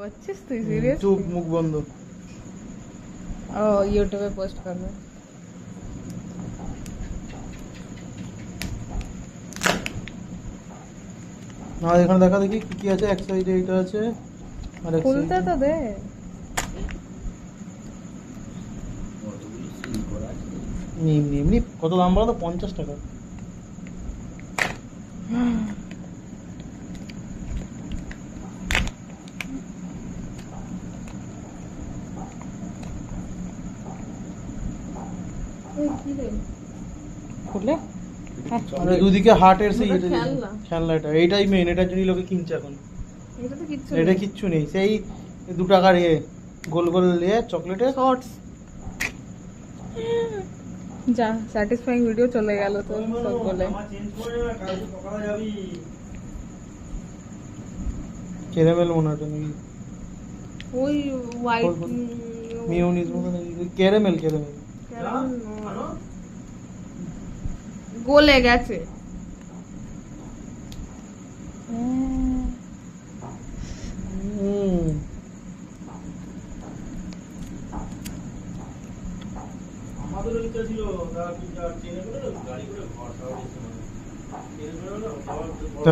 করছিস তুই সিরিয়াস? চুপ, মুখ বন্ধ। ও ইউটিউবে পোস্ট করবে। আর এখানে দেখা দেখি কি কি আছে। এক সাইডে এটা আছে আর এক খুলতে সাইডে তো দে। এমনি এমনি কত দাম বলো তো? 50 টাকা। খুলে মানে দুদিকে হার্টের সেই ওটা খেলনা। খেলনাটা, এইটাই মেন, এটার জন্যই লোকে কিনছে এখন। এটা তো কিচ্ছু এটা কিচ্ছু নেই, সেই 2 টাকার গোল গোল চকলেটে শর্টস। যা স্যাটিসফাইং ভিডিও চলে গেল তো সব বলে। ক্যারামেল মনে হয় নাকি ওই হোয়াইট মিউনিস মতো নাকি ক্যারামেল ক্যারামেল গলে গেছে। আমাদেরও ইচ্ছা ছিল ট্রেনে করে গাড়ি করে ঘর